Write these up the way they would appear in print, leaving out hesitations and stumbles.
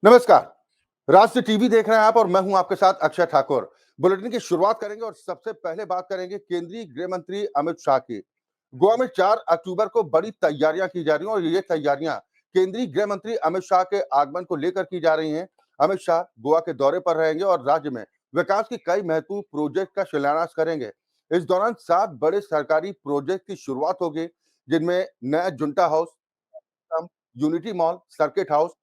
नमस्कार। राष्ट्र टीवी देख रहे हैं आप और मैं हूं आपके साथ अक्षय ठाकुर। बुलेटिन की शुरुआत करेंगे और सबसे पहले बात करेंगे केंद्रीय गृह मंत्री अमित शाह की। गोवा में 4 अक्टूबर को बड़ी तैयारियां की जा रही हैं और ये तैयारियां केंद्रीय गृह मंत्री अमित शाह के आगमन को लेकर की जा रही हैं। अमित शाह गोवा के दौरे पर रहेंगे और राज्य में विकास के कई महत्वपूर्ण प्रोजेक्ट का शिलान्यास करेंगे। इस दौरान 7 बड़े सरकारी प्रोजेक्ट की शुरुआत होगी, जिनमें नया junta house, unity mall, circuit house,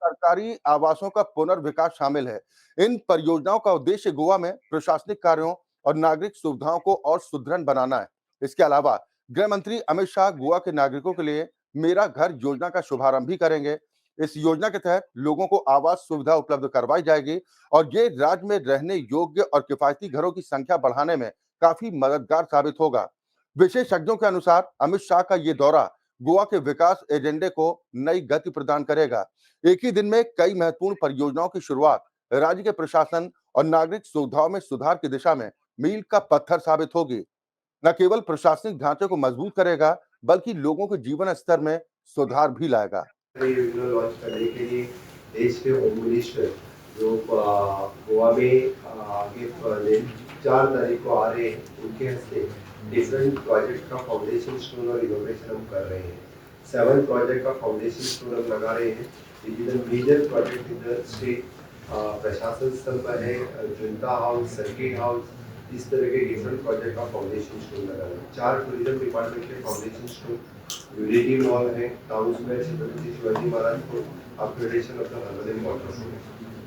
सरकारी आवासों का पुनर्विकास शामिल है। इन परियोजनाओं का उद्देश्य गोवा में प्रशासनिक कार्यों और नागरिक सुविधाओं को और सुदृढ़ बनाना है। इसके अलावा गृह मंत्री अमित शाह गोवा के नागरिकों के लिए मेरा घर योजना का शुभारंभ भी करेंगे। इस योजना के तहत लोगों को आवास सुविधा उपलब्ध करवाई जाएगी और ये राज्य में रहने योग्य और किफायती घरों की संख्या बढ़ाने में काफी मददगार साबित होगा। विशेषज्ञों के अनुसार अमित शाह का ये दौरा गोवा के विकास एजेंडे को नई गति प्रदान करेगा। एक ही दिन में कई महत्वपूर्ण परियोजनाओं की शुरुआत राज्य के प्रशासन और नागरिक सुविधाओं में सुधार की दिशा में मील का पत्थर साबित होगी। न केवल प्रशासनिक ढांचे को मजबूत करेगा, बल्कि लोगों के जीवन स्तर में सुधार भी लाएगा। ये योजना लॉन्च करने के लिए देश के होम मिनिस्टर जो गोवा में आगे 4 तारीख को आ रहे हैं, उनके हस्ते डिफरेंट प्रोजेक्ट का फाउंडेशन स्टोन और इनोवेशन हम कर रहे हैं। 7 प्रोजेक्ट का फाउंडेशन स्टोन हम लगा रहे हैं। Which is major project in the state. प्रशासन स्तर पर है जुंटा हाउस, सर्किट हाउस, इस तरह के डिफरेंट प्रोजेक्ट का फाउंडेशन स्टोन लगा रहे हैं। 4 टूरिज्म डिपार्टमेंट के फाउंडेशन स्टोन, यूनिटी मॉल है, टाउन स्क्वायर छत्रपति शिवाजी महाराज को upgradation of the herbal water,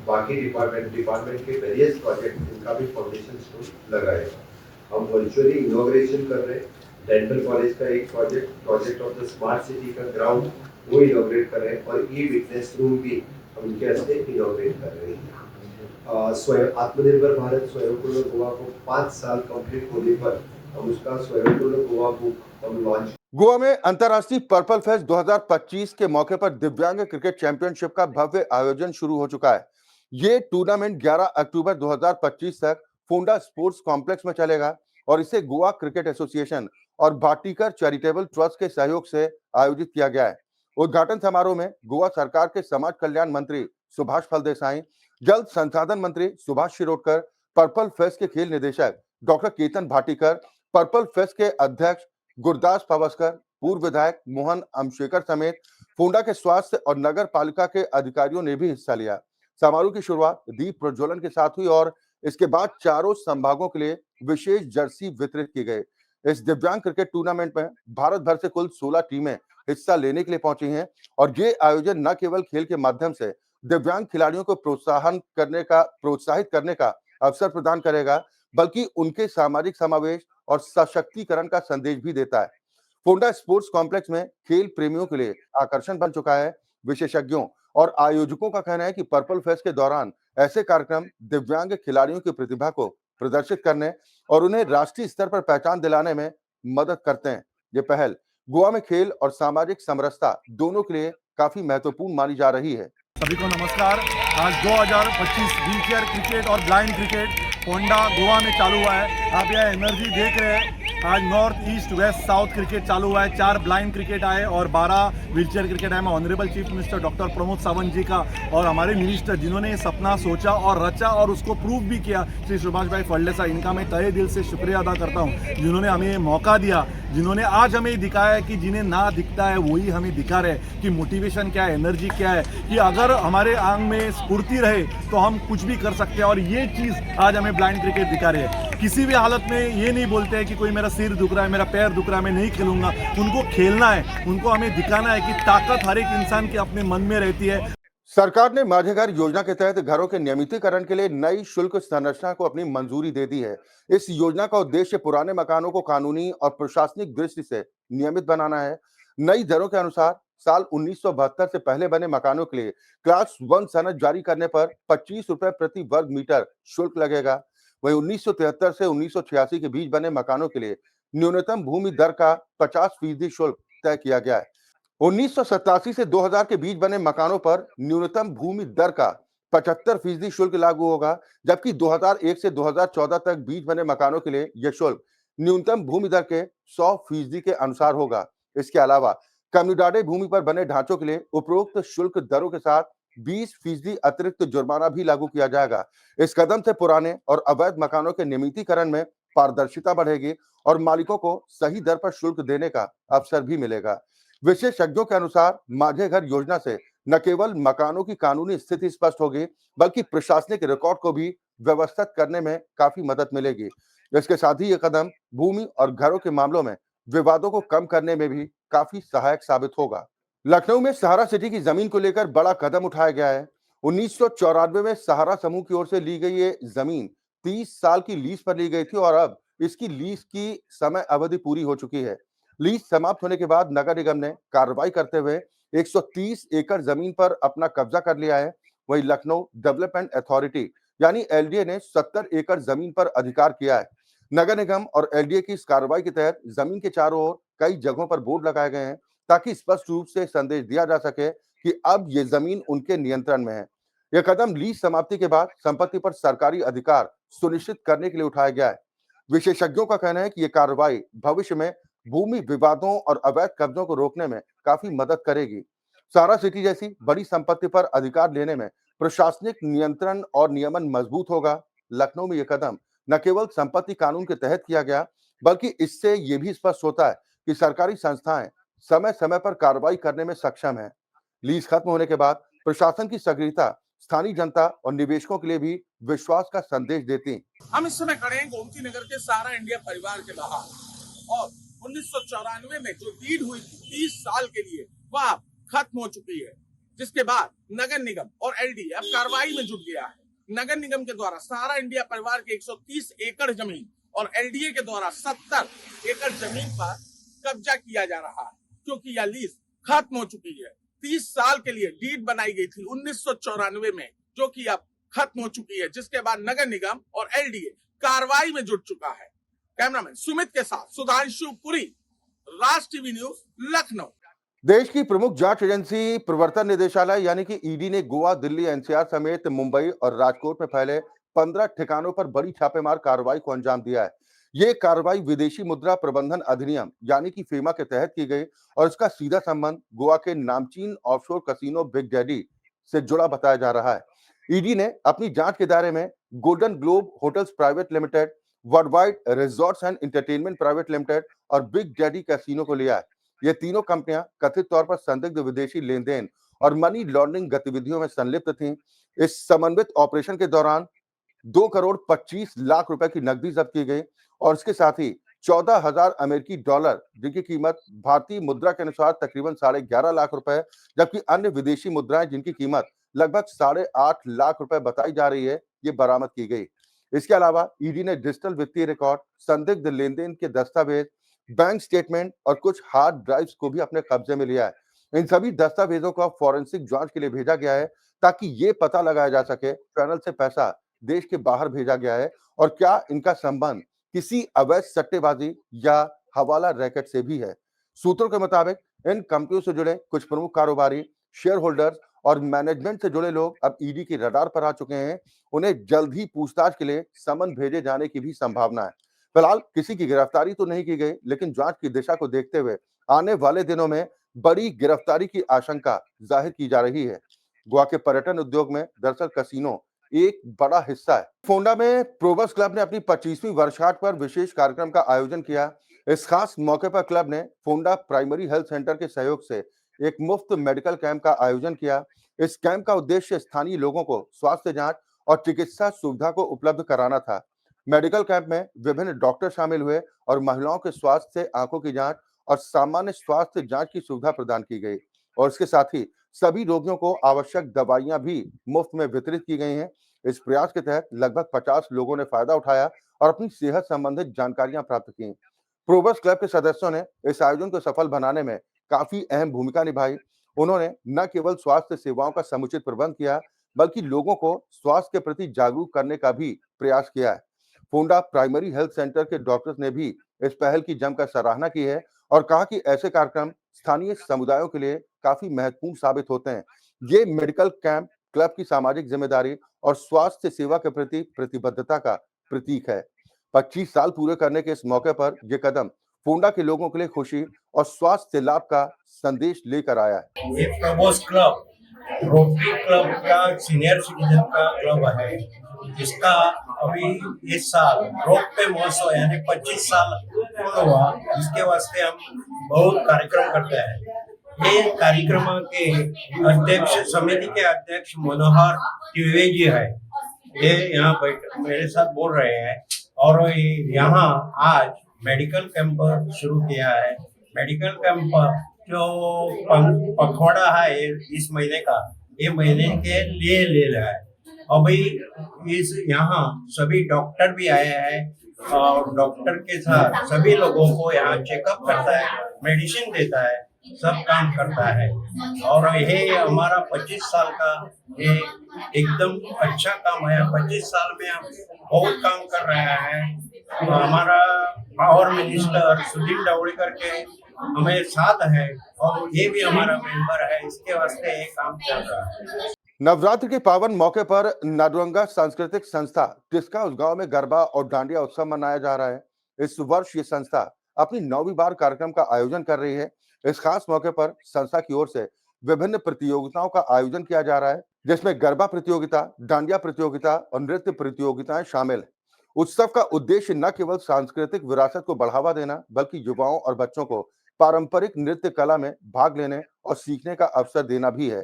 बाकी डिपार्टमेंट के वेरियस प्रोजेक्ट इनका भी फाउंडेशन स्टोन लगाएगा। हम वर्चुअली इनॉग्रेशन कर रहे हैं। डेंटल कॉलेज का एक project of the smart city का ग्राउंड वो इनॉग्रेट कर रहे हैं और ई विटनेस रूम भी हम उनके हस्ते इनॉग्रेट कर रहे हैं। स्वयं आत्मनिर्भर भारत स्वयंपूर्ण गोवा को 5 साल कंप्लीट होने पर हम उसका स्वयंपूर्ण गोवा बुक हम लॉन्च। गोवा में अंतर्राष्ट्रीय पर्पल फेस्ट 2025 के मौके पर दिव्यांग क्रिकेट चैंपियनशिप का भव्य आयोजन शुरू हो चुका है। ये टूर्नामेंट 11 अक्टूबर 2025 तक फोंडा स्पोर्ट्स कॉम्प्लेक्स में चलेगा और इसे गोवा क्रिकेट एसोसिएशन और भाटीकर चैरिटेबल ट्रस्ट के सहयोग से आयोजित किया गया है। उद्घाटन समारोह में गोवा सरकार के समाज कल्याण मंत्री सुभाष फलदेसाई, जल संसाधन मंत्री सुभाष शिरोडकर, पर्पल फेस्ट के खेल निदेशक doctor Ketan Bhatikar, purple fest के अध्यक्ष गुरदास पावस्कर, पूर्व विधायक मोहन अमशेकर समेत फोंडा के स्वास्थ्य और नगर पालिका के अधिकारियों ने भी हिस्सा लिया। समारोह की शुरुआत दीप प्रज्वलन के साथ हुई और इसके बाद चारों संभागों के लिए विशेष जर्सी वितरित की गई। इस दिव्यांग क्रिकेट टूर्नामेंट में भारत भर से कुल 16 टीमें हिस्सा लेने के लिए पहुंची हैं और ये आयोजन न केवल खेल के माध्यम से दिव्यांग खिलाड़ियों को प्रोत्साहित करने का अवसर प्रदान करेगा, बल्कि उनके सामाजिक समावेश और सशक्तिकरण का संदेश भी देता है। फोंडा स्पोर्ट्स कॉम्प्लेक्स में खेल प्रेमियों के लिए आकर्षण बन चुका है। विशेषज्ञों और आयोजकों का कहना है कि पर्पल फेस्ट के दौरान ऐसे कार्यक्रम दिव्यांग खिलाड़ियों की प्रतिभा को प्रदर्शित करने और उन्हें राष्ट्रीय स्तर पर पहचान दिलाने में मदद करते हैं। ये पहल गोवा में खेल और सामाजिक समरसता दोनों के लिए काफी महत्वपूर्ण मानी जा रही है। सभी को नमस्कार। आज 2025 व्हीलचेयर क्रिकेट और ब्लाइंड क्रिकेट फोंडा गोवा में चालू हुआ है। आप यह एनर्जी देख रहे हैं। आज north east west south cricket चालू हुआ है। 4 ब्लाइंड क्रिकेट आए और 12 व्हीलचेयर क्रिकेट आए। मैं honourable chief minister doctor Pramod Sawant ji का और हमारे मिनिस्टर जिन्होंने ये सपना सोचा और रचा और उसको प्रूव भी किया, श्री सुभाष भाई फलदेसाई, इनका मैं तहे दिल से शुक्रिया अदा करता हूँ, जिन्होंने हमें ये मौका दिया, जिन्होंने आज हमें दिखाया है कि जिन्हें ना दिखता है वही हमें दिखा रहे कि मोटिवेशन क्या है, एनर्जी क्या है, कि अगर हमारे आंग में स्फूर्ति रहे तो हम कुछ भी कर सकते हैं। और ये चीज़ आज हमें ब्लाइंड क्रिकेट दिखा रही है। किसी भी हालत में ये नहीं बोलते हैं कि कोई मेरा सिर दुख रहा है, मेरा पैर दुख रहा है, मैं नहीं खेलूंगा। उनको खेलना है, उनको हमें दिखाना है कि ताकत हर एक इंसान के अपने मन में रहती है। सरकार ने माझे घर योजना के तहत घरों के नियमितीकरण के लिए नई शुल्क संरचना को अपनी मंजूरी दे दी है। इस योजना का उद्देश्य पुराने मकानों को कानूनी और प्रशासनिक दृष्टि से नियमित बनाना है। नई दरों के अनुसार साल 1972 से पहले बने मकानों के लिए क्लास 1 सनद जारी करने पर 25 रुपए प्रति वर्ग मीटर शुल्क लगेगा। वहीं 1973 से 1986 के बीच बने मकानों के लिए न्यूनतम भूमि दर का 50% शुल्क तय किया गया है। 1987 से 2000 के बीच बने मकानों पर न्यूनतम भूमि दर का 75% शुल्क लागू होगा, जबकि 2001 से 2014 तक बीच बने मकानों के लिए यह शुल्क न्यूनतम भूमि दर के 100% के अनुसार होगा। इसके अलावा कम्युनिटाडे भूमि पर बने ढांचों के लिए उपरोक्त शुल्क दरों के साथ 20% अतिरिक्त जुर्माना भी लागू किया जाएगा। इस कदम से पुराने और अवैध मकानों के नियमितीकरण में पारदर्शिता बढ़ेगी और मालिकों को सही दर पर शुल्क देने का अवसर भी मिलेगा। विशेषज्ञों के अनुसार माझे घर योजना से न केवल मकानों की कानूनी स्थिति स्पष्ट होगी, बल्कि प्रशासनिक रिकॉर्ड को भी व्यवस्थित करने में काफी मदद मिलेगी। इसके साथ ही ये कदम भूमि और घरों के मामलों में विवादों को कम करने में भी काफी सहायक साबित होगा। लखनऊ में सहारा सिटी की जमीन को लेकर बड़ा कदम उठाया गया है। 1994 में सहारा समूह की ओर से ली गई ये जमीन 30 साल की लीज पर ली गई थी और अब इसकी लीज की समय अवधि पूरी हो चुकी है। लीज समाप्त होने के बाद नगर निगम ने कार्रवाई करते हुए 130 एकड़ जमीन पर अपना कब्जा कर लिया है। वहीं लखनऊ डेवलपमेंट अथॉरिटी यानी एलडीए ने 70 एकड़ जमीन पर अधिकार किया है। नगर निगम और एलडीए की इस कार्रवाई के तहत जमीन के चारों ओर कई जगहों पर बोर्ड लगाए गए हैं, ताकि स्पष्ट रूप से संदेश दिया जा सके कि अब ये जमीन उनके नियंत्रण में है। यह कदम लीज समाप्ति के बाद संपत्ति पर सरकारी अधिकार सुनिश्चित करने के लिए उठाया गया है। विशेषज्ञों का कहना है कि यह कार्रवाई भविष्य में भूमि विवादों और अवैध कब्जों को रोकने में काफी मदद करेगी। सारा सिटी जैसी बड़ी संपत्ति पर अधिकार लेने में प्रशासनिक नियंत्रण और नियमन मजबूत होगा। लखनऊ में यह कदम न केवल संपत्ति कानून के तहत किया गया, बल्कि इससे यह भी स्पष्ट होता है कि सरकारी संस्थाएं समय समय पर कार्रवाई करने में सक्षम है। लीज खत्म होने के बाद प्रशासन की सक्रियता स्थानीय जनता और निवेशकों के लिए भी विश्वास का संदेश देती। हम इस समय खड़े हैं गोमती नगर के सारा इंडिया परिवार के बाहर और 1994 में जो डीड हुई थी 30 साल के लिए वह खत्म हो चुकी है, जिसके बाद नगर निगम और एलडी अब कार्रवाई में जुट गया है। नगर निगम के द्वारा सारा इंडिया परिवार के 130 एकड़ जमीन और एलडीए के द्वारा 70 एकड़ जमीन पर कब्जा किया जा रहा है, क्योंकि यह लीज खत्म हो चुकी है। 30 साल के लिए डीड बनाई गई थी 1994 में, जो कि अब खत्म हो चुकी है, जिसके बाद नगर निगम और एलडीए कार्रवाई में जुट चुका है। कैमरामैन सुमित के साथ सुधांशु पुरी, राज टीवी न्यूज, लखनऊ। देश की प्रमुख जांच एजेंसी प्रवर्तन निदेशालय यानी कि ईडी ने गोवा, दिल्ली, एनसीआर समेत मुंबई और राजकोट में फैले 15 ठिकानों पर बड़ी छापेमार कार्रवाई को अंजाम दिया है। ये कार्रवाई विदेशी मुद्रा प्रबंधन अधिनियम यानी कि फेमा के तहत की गई और इसका सीधा संबंध गोवा के नामचीन ऑफशोर कसिनो बिग डैडी से जुड़ा बताया जा रहा है। ईडी ने अपनी जांच के दायरे में golden globe hotels private limited, worldwide resorts and entertainment private limited और बिग डैडी कैसीनो को लिया है। ये तीनों कंपनियां कथित तौर पर संदिग्ध विदेशी लेन देन और मनी लॉन्ड्रिंग गतिविधियों में संलिप्त थीं। इस समन्वित ऑपरेशन के दौरान 2 करोड़ 25 लाख रुपए की नकदी जब्त की गई और इसके साथ ही 14,000 अमेरिकी डॉलर, जिनकी कीमत भारतीय मुद्रा के अनुसार तकरीबन 11.5 लाख रुपए, जबकि अन्य विदेशी मुद्राएं जिनकी कीमत लगभग 8.5 लाख रुपए बताई जा रही है, ये बरामद की गई। इसके अलावा ईडी ने डिजिटल वित्तीय रिकॉर्ड, संदिग्ध लेन देन के दस्तावेज, बैंक स्टेटमेंट और कुछ हार्ड ड्राइव्स को भी अपने कब्जे में लिया है। इन सभी दस्तावेजों को फॉरेंसिक जांच के लिए भेजा गया है, ताकि ये पता लगाया जा सके चैनल से पैसा देश के बाहर भेजा गया है और क्या इनका संबंध किसी अवैध सट्टेबाजी या हवाला रैकेट से भी है। सूत्रों के मुताबिक इन कंपनियों से जुड़े कुछ प्रमुख कारोबारी, शेयर होल्डर्स और मैनेजमेंट से जुड़े लोग अब ईडी की रडार पर आ चुके हैं। उन्हें जल्द ही पूछताछ के लिए समन भेजे जाने की भी संभावना है। फिलहाल किसी की गिरफ्तारी तो नहीं की गई, लेकिन जांच की दिशा को देखते हुए आने वाले दिनों में बड़ी गिरफ्तारी की आशंका जाहिर की जा रही है। गोवा के पर्यटन उद्योग में दरअसल कसिनो एक बड़ा हिस्सा है। फोंडा में प्रोबस क्लब ने अपनी 25वीं वर्षगांठ पर विशेष कार्यक्रम का आयोजन किया। इस खास मौके पर क्लब ने फोंडा प्राइमरी हेल्थ सेंटर के सहयोग से एक मुफ्त मेडिकल कैंप का आयोजन किया। इस कैंप का उद्देश्य स्थानीय लोगों को स्वास्थ्य जांच और चिकित्सा सुविधा को उपलब्ध कराना था। मेडिकल कैंप में विभिन्न डॉक्टर शामिल हुए और महिलाओं के स्वास्थ्य से आंखों की जांच और सामान्य स्वास्थ्य जांच की सुविधा प्रदान की गई और इसके साथ ही सभी रोगियों को आवश्यक दवाइयां भी मुफ्त में वितरित की गई हैं। इस प्रयास के तहत लगभग 50 लोगों ने फायदा उठाया और अपनी सेहत संबंधित जानकारियां प्राप्त की। प्रोबस क्लब के सदस्यों ने इस आयोजन को सफल बनाने में काफी अहम भूमिका निभाई। उन्होंने न केवल स्वास्थ्य सेवाओं का समुचित प्रबंध किया, बल्कि लोगों को स्वास्थ्य के प्रति जागरूक करने का भी प्रयास किया है। फोंडा प्राइमरी हेल्थ सेंटर के डॉक्टर्स ने भी इस पहल की जमकर सराहना की है और कहा कि ऐसे कार्यक्रम स्थानीय समुदायों के लिए काफी महत्वपूर्ण साबित होते हैं। ये मेडिकल कैंप क्लब की सामाजिक जिम्मेदारी और स्वास्थ्य सेवा के प्रति प्रतिबद्धता का प्रतीक है। 25 साल पूरे करने के इस मौके पर यह कदम फोंडा के लोगों के लिए खुशी और स्वास्थ्य लाभ का संदेश लेकर आया है। ये प्रबोस क्लब रोटरी क्लब का सीनियर सिटीजन का क्लब है, जिसका अभी इस साल रोपवे महोत्सव यानी 25 साल पूर्ण हुआ। इसके वास्ते हम बहुत कार्यक्रम करते हैं। ये कार्यक्रम के अध्यक्ष समिति के अध्यक्ष मनोहर द्विवेदी जी है, ये यहाँ बैठ मेरे साथ बोल रहे हैं। और यहाँ आज मेडिकल कैंप शुरू किया है। मेडिकल कैंप जो पखवाड़ा है इस महीने का, ये महीने के लिए ले रहा है। अभी इस यहाँ सभी डॉक्टर भी आए हैं और डॉक्टर के साथ सभी लोगों को यहाँ चेकअप करता है, मेडिसिन देता है, सब काम करता है। और ये हमारा 25 साल का ये एकदम अच्छा काम है। 25 साल में हम बहुत काम कर रहे हैं। हमारा पावर मिनिस्टर सुनील जावड़ेकर के हमें साथ है और ये भी हमारा मेंबर है। इसके वास्ते ये काम चल रहा है। नवरात्र के पावन मौके पर नादुरंगा सांस्कृतिक संस्था टिस्का उस गांव में गरबा और डांडिया उत्सव मनाया जा रहा है। इस वर्ष ये संस्था अपनी 9वीं बार कार्यक्रम का आयोजन कर रही है। इस खास मौके पर संस्था की ओर से विभिन्न प्रतियोगिताओं का आयोजन किया जा रहा है, जिसमें गरबा प्रतियोगिता, डांडिया प्रतियोगिता और नृत्य प्रतियोगिताएं शामिल हैं। उत्सव का उद्देश्य न केवल सांस्कृतिक विरासत को बढ़ावा देना, बल्कि युवाओं और बच्चों को पारंपरिक नृत्य कला में भाग लेने और सीखने का अवसर देना भी है।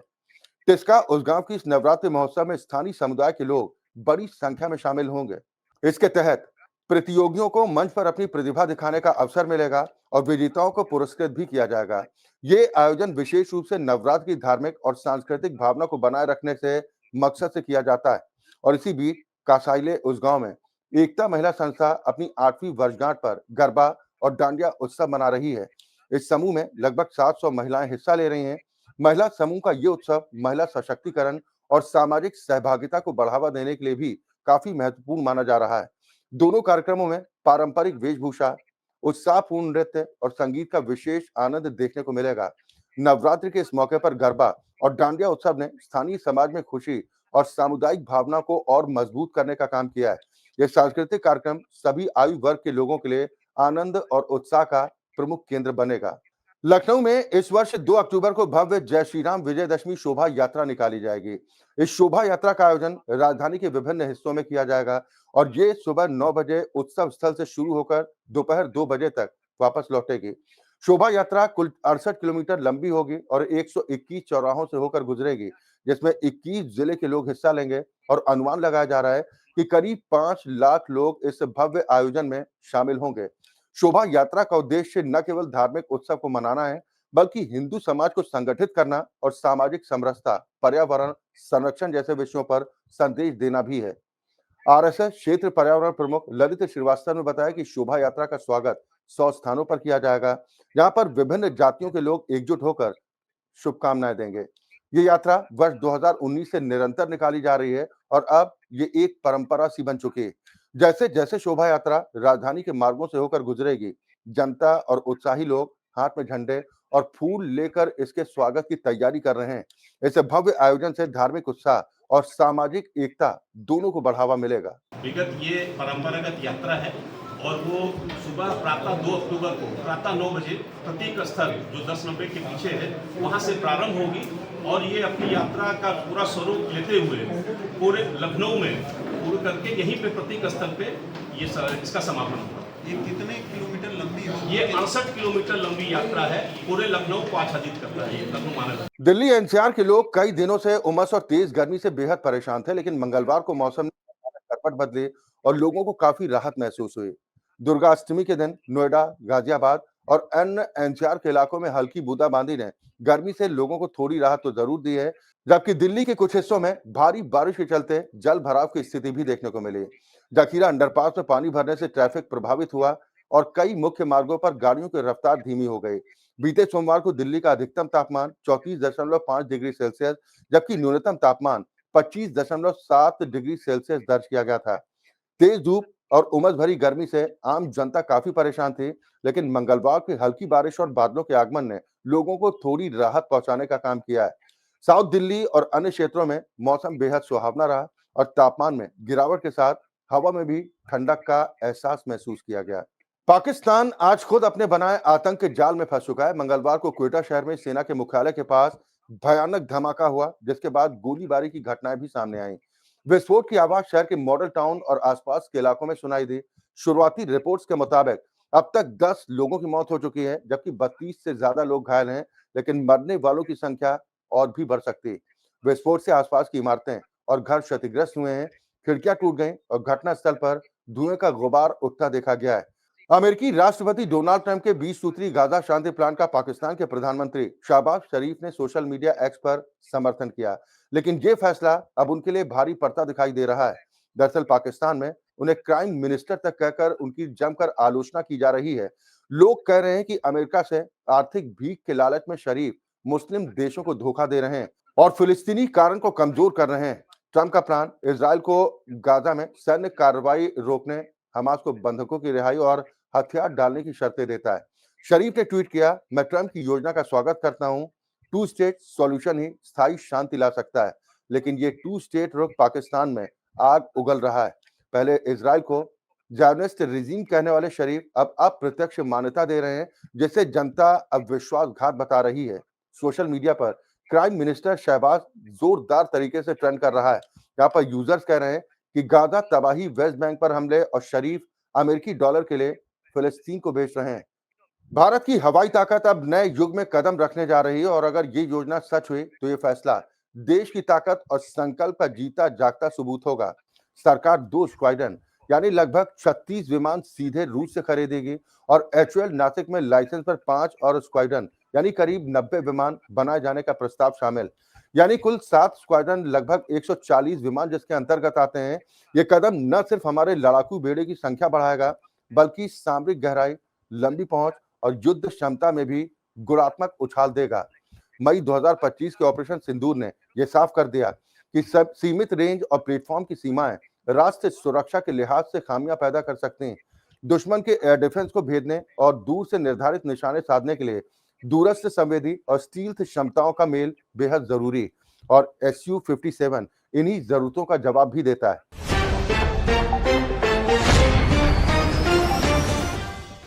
टिस्का उस गांव की इस नवरात्रि महोत्सव में स्थानीय समुदाय के लोग बड़ी संख्या में शामिल होंगे। इसके तहत प्रतियोगियों को मंच पर अपनी प्रतिभा दिखाने का अवसर मिलेगा और विजेताओं को पुरस्कृत भी किया जाएगा। ये आयोजन विशेष रूप से नवरात्र की धार्मिक और सांस्कृतिक भावना को बनाए रखने से मकसद से किया जाता है। और इसी बीच कासाइले उस गांव में एकता महिला संस्था अपनी 8वीं वर्षगांठ पर गरबा और डांडिया उत्सव मना रही है। इस समूह में लगभग 700 महिलाएं हिस्सा ले रही हैं। महिला समूह का ये उत्सव महिला सशक्तिकरण और सामाजिक सहभागिता को बढ़ावा देने के लिए भी काफी महत्वपूर्ण माना जा रहा है। दोनों कार्यक्रमों में पारंपरिक वेशभूषा, उत्साहपूर्ण नृत्य और संगीत का विशेष आनंद देखने को मिलेगा। नवरात्रि के इस मौके पर गरबा और डांडिया उत्सव ने स्थानीय समाज में खुशी और सामुदायिक भावना को और मजबूत करने का काम किया है। यह सांस्कृतिक कार्यक्रम सभी आयु वर्ग के लोगों के लिए आनंद और उत्साह का प्रमुख केंद्र बनेगा। लखनऊ में इस वर्ष 2 अक्टूबर को भव्य जय श्री राम विजयदशमी शोभा यात्रा निकाली जाएगी। इस शोभा यात्रा का आयोजन राजधानी के विभिन्न हिस्सों में किया जाएगा और ये सुबह 9 बजे उत्सव स्थल से शुरू होकर दोपहर 2 बजे तक वापस लौटेगी। शोभा यात्रा कुल 68 किलोमीटर लंबी होगी और 121 चौराहों से होकर गुजरेगी, जिसमें 21 जिले के लोग हिस्सा लेंगे और अनुमान लगाया जा रहा है कि करीब 5 लाख लोग इस भव्य आयोजन में शामिल होंगे। शोभा यात्रा का उद्देश्य न केवल धार्मिक उत्सव को मनाना है, बल्कि हिंदू समाज को संगठित करना और सामाजिक समरसता, पर्यावरण संरक्षण जैसे विषयों पर संदेश देना भी है। आरएसएस क्षेत्र पर्यावरण प्रमुख ललित श्रीवास्तव ने बताया कि शोभा यात्रा का स्वागत 100 स्थानों पर किया जाएगा, जहां पर विभिन्न जातियों के लोग एकजुट होकर शुभकामनाएं देंगे। ये यात्रा वर्ष 2019 से निरंतर निकाली जा रही है और अब ये एक परंपरा सी बन चुकी है। जैसे जैसे शोभा यात्रा राजधानी के मार्गों से होकर गुजरेगी, जनता और उत्साही लोग हाथ में झंडे और फूल लेकर इसके स्वागत की तैयारी कर रहे हैं। इस भव्य आयोजन से धार्मिक उत्साह और सामाजिक एकता दोनों को बढ़ावा मिलेगा। विगत ये परंपरागत यात्रा है और वो सुबह प्रातः 2 अक्टूबर को प्रातः 9 बजे प्रतीक स्थल जो 10 नंबर के पीछे है वहाँ से प्रारंभ होगी और ये अपनी यात्रा का पूरा स्वरूप लेते हुए पूरे लखनऊ में पूर्ण करके यहीं पे प्रतीक स्थल पे ये इसका समापन होगा। ये कितने किलोमीटर लंबी होगी? ये 68 किलोमीटर लंबी यात्रा है, पूरे लखनऊ को आच्छादित करता है ये लखनऊ महानगर। दिल्ली एनसीआर के लोग कई दिनों से उमस और तेज गर्मी से बेहद परेशान थे, लेकिन मंगलवार को मौसम ने करवट बदली और लोगों को काफी राहत महसूस हुई। दुर्गाष्टमी के दिन नोएडा, गाजियाबाद और अन्य एनसीआर के इलाकों में हल्की बूंदाबांदी ने गर्मी से लोगों को थोड़ी राहत तो जरूर दी है, जबकि दिल्ली के कुछ हिस्सों में भारी बारिश के चलते जल भराव की स्थिति भी देखने को मिली। जखीरा अंडरपास में पानी भरने से ट्रैफिक प्रभावित हुआ और कई मुख्य मार्गों पर गाड़ियों की रफ्तार धीमी हो गई। बीते सोमवार को दिल्ली का अधिकतम तापमान 34.5 डिग्री सेल्सियस जबकि न्यूनतम तापमान 25.7 डिग्री सेल्सियस दर्ज किया गया था। तेज धूप और उमस भरी गर्मी से आम जनता काफी परेशान थी, लेकिन मंगलवार की हल्की बारिश और बादलों के आगमन ने लोगों को थोड़ी राहत पहुंचाने का काम किया है। साउथ दिल्ली और अन्य क्षेत्रों में मौसम बेहद सुहावना रहा और तापमान में गिरावट के साथ हवा में भी ठंडक का एहसास महसूस किया गया। पाकिस्तान आज खुद अपने बनाए आतंक के जाल में फंस चुका है। मंगलवार को क्वेटा शहर में सेना के मुख्यालय के पास भयानक धमाका हुआ, जिसके बाद गोलीबारी की घटनाएं भी सामने आईं। विस्फोट की आवाज शहर के मॉडल टाउन और आसपास के इलाकों में सुनाई दी। शुरुआती रिपोर्ट्स के मुताबिक अब तक 10 लोगों की मौत हो चुकी है, जबकि 32 से ज्यादा लोग घायल हैं, लेकिन मरने वालों की संख्या और भी बढ़ सकती। विस्फोट से आसपास की इमारतें और घर क्षतिग्रस्त हुए हैं, खिड़कियां टूट गईं और घटनास्थल पर धुएं का गुबार उठता देखा गया है। अमेरिकी राष्ट्रपति डोनाल्ड ट्रंप के 20 सूत्री गाजा शांति प्लान का पाकिस्तान के प्रधानमंत्री शहबाज शरीफ ने सोशल मीडिया एक्स पर समर्थन किया, लेकिन ये फैसला अब उनके लिए भारी पड़ता दिखाई दे रहा है। दरअसल पाकिस्तान में उन्हें क्राइम मिनिस्टर तक कहकर उनकी जमकर आलोचना की जा रही है। लोग कह रहे हैं कि अमेरिका से आर्थिक भीख के लालच में शरीफ मुस्लिम देशों को धोखा दे रहे हैं और फिलिस्तीनी कारण को कमजोर कर रहे हैं। ट्रंप का प्लान इजराइल को गाजा में सैन्य कार्रवाई रोकने, हमास को बंधकों की रिहाई और हथियार डालने की शर्तें देता है। शरीफ ने ट्वीट किया, मैं ट्रंप की योजना का स्वागत करता हूं। 2 स्टेट सॉल्यूशन ही स्थायी शांति ला सकता है, लेकिन ये 2 स्टेट रुख पाकिस्तान में आग उगल रहा है। पहले इजराइल को ज़ायोनिस्ट रिजीम कहने वाले शरीफ अब अप्रत्यक्ष मान्यता दे रहे हैं, जिसे जनता अब विश्वासघात बता रही है। सोशल मीडिया पर क्राइम मिनिस्टर शहबाज जोरदार तरीके से ट्रेंड कर रहा है। यहाँ पर यूजर्स कह रहे हैं कि गाजा तबाही, वेस्ट बैंक पर हमले और शरीफ अमेरिकी डॉलर के लिए फिलिस्तीन को बेच रहे हैं। भारत की हवाई ताकत अब नए युग में कदम रखने जा रही है और अगर ये योजना सच हुई तो ये फैसला देश की ताकत और संकल्प का जीता जागता सबूत होगा। सरकार 2 स्क्वाड्रन यानी लगभग 36 विमान सीधे रूस से खरीदेगी और एचएएल नासिक में लाइसेंस पर 5 और स्क्वाड्रन यानी करीब 90 विमान बनाए जाने का प्रस्ताव शामिल, यानी कुल 7 स्क्वाड्रन लगभग 140 विमान जिसके अंतर्गत आते हैं। ये कदम न सिर्फ हमारे लड़ाकू बेड़े की संख्या बढ़ाएगा, बल्कि सामरिक गहराई, लंबी पहुंच और युद्ध क्षमता में भी गुणात्मक उछाल देगा। मई 2025 के ऑपरेशन सिंदूर ने यह साफ कर दिया कि सब सीमित रेंज और प्लेटफॉर्म की सीमाएं राष्ट्र सुरक्षा के लिहाज से खामियां पैदा कर सकती हैं। दुश्मन के एयर डिफेंस को भेदने और दूर से निर्धारित निशाने साधने के लिए दूरस्थ संवेदी और स्टील्थ क्षमताओं का मेल बेहद जरूरी और SU-57 इन्हीं जरूरतों का जवाब भी देता है।